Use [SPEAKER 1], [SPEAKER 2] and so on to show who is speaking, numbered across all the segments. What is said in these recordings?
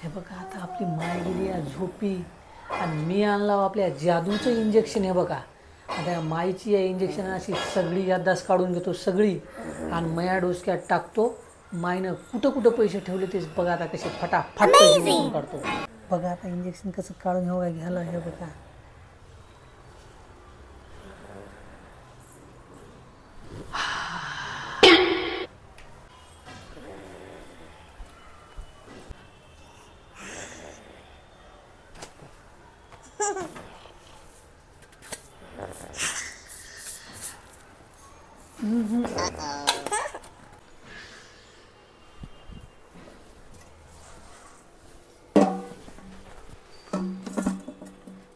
[SPEAKER 1] हे बघा आता आपली माय गेली या झोपी आणि मी आणला आपल्या जादूचं इंजेक्शन. हे बघा आता या माईची या इंजेक्शन अशी सगळी याददास्त काढून घेतो सगळी आणि मया डोसक्यात टाकतो. मायनं कुठं कुठं पैसे ठेवले तेच बघा आता कसे फटाफट पैसे काढतो. बघा आता इंजेक्शन कसं काढून हे बघा घ्यायला. हे बघा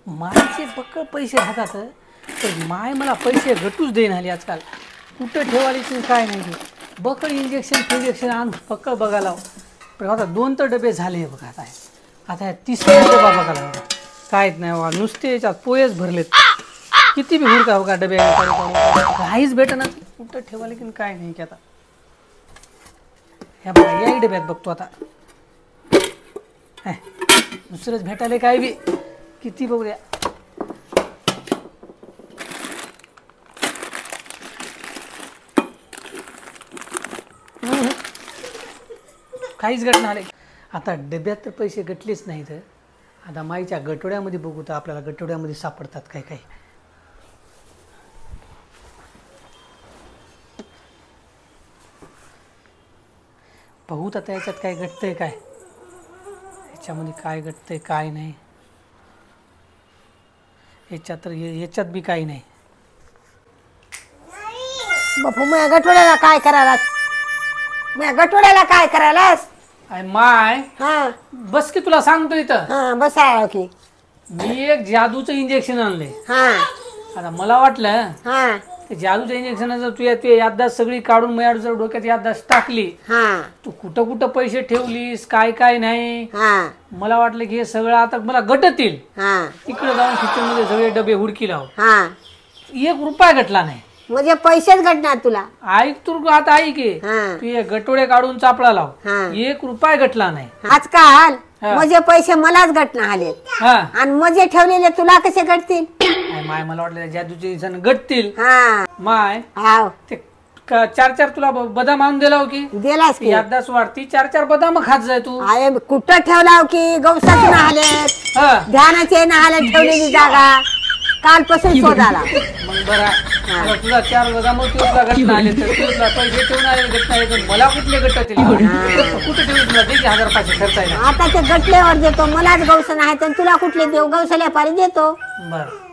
[SPEAKER 1] मायचे बक्कळ पैसे राहतात तर माय मला पैसे घटूच देईन आली आजकाल. कुठं ठेवायची काय नाही. बक्कळ इंजेक्शन आण बक्कळ बघायला. पण आता 2 तर डबे झाले बघा. आता तिसरा डबा बघायला काहीच नाही बघा. नुसते याच्यात पोहेच भरलेत. किती बी हुडका बघा डबे काहीच भेटणार. कुठं ठेवायला की काय नाही की आता. ह्या बघा याही डब्यात बघतो आता. दुसरंच भेटायला काय बी किती बघूया. काहीच घटना आले. आता डब्यात तर पैसे गटलेच नाहीत. आता माईच्या गटोड्यामध्ये बघू तर आपल्याला गटोड्यामध्ये सापडतात काय काय. बघू आता याच्यात काय घटतंय काय. याच्यामध्ये काय घटतंय काय नाही. याच्यात तर याच्यात बी काही नाही.
[SPEAKER 2] बापू माझ्या गटोड्याला काय करायला. माझ्या गटोड्याला काय करायलास.
[SPEAKER 1] माय
[SPEAKER 2] हा
[SPEAKER 1] बस की तुला सांगतो इथं.
[SPEAKER 2] हा बसा की.
[SPEAKER 1] मी एक जादूचं इंजेक्शन आणले.
[SPEAKER 2] हा
[SPEAKER 1] आता मला वाटलं
[SPEAKER 2] हा
[SPEAKER 1] ते जादूच्या इंजेक्शनाचं तू याददास्त सगळी काढून माझ्या जर डोक्यात याददास्त टाकली.
[SPEAKER 2] हा
[SPEAKER 1] तू कुठं कुठं पैसे ठेवलीस काय काय नाही.
[SPEAKER 2] हा
[SPEAKER 1] मला वाटलं की हे सगळं आता मला गटतील.
[SPEAKER 2] हा
[SPEAKER 1] तिकडे जाऊन किचन मध्ये सगळे डबे हुडकी लाव.
[SPEAKER 2] हा
[SPEAKER 1] 1 रुपया घटला नाही.
[SPEAKER 2] म्हणजे पैसेच घटणार तुला.
[SPEAKER 1] ऐक तू आता ऐक
[SPEAKER 2] हा.
[SPEAKER 1] तू गटोडे काढून चापला लाव.
[SPEAKER 2] हा.
[SPEAKER 1] 1 रुपया घटला नाही.
[SPEAKER 2] आजकाल
[SPEAKER 1] हा.
[SPEAKER 2] माझे पैसे मलाच घटना आले
[SPEAKER 1] हा
[SPEAKER 2] आणि माझे ठेवलेले तुला कसे घटतील.
[SPEAKER 1] माय मला वाटलं जादूचे इंसान गटतील.
[SPEAKER 2] हा
[SPEAKER 1] माय
[SPEAKER 2] हाव
[SPEAKER 1] ते 4 तुला बदाम आणून दिला हो की
[SPEAKER 2] दिलास की.
[SPEAKER 1] याददास्त वाढती. 4 बदाम खात जाय तू.
[SPEAKER 2] अरे कुठं ठेवला की गवसाच नाहलेत
[SPEAKER 1] हा
[SPEAKER 2] ध्यानाचे नाहले ठेवलेली जागा कालपासून शोधाला.
[SPEAKER 1] मग बरा आता तुला 4 बदाम तुला घटना आले तर तुला पैसे ठेवून आले घटना आले तर मला कुठले गटतील. कुठे ठेवली तुला दे की 1000 खर्च आहे.
[SPEAKER 2] आता ते गटल्यावर देतो. मलाच गवसन आहे तर तुला कुठले देऊ. गवसल्या पारी देतो.
[SPEAKER 1] बरं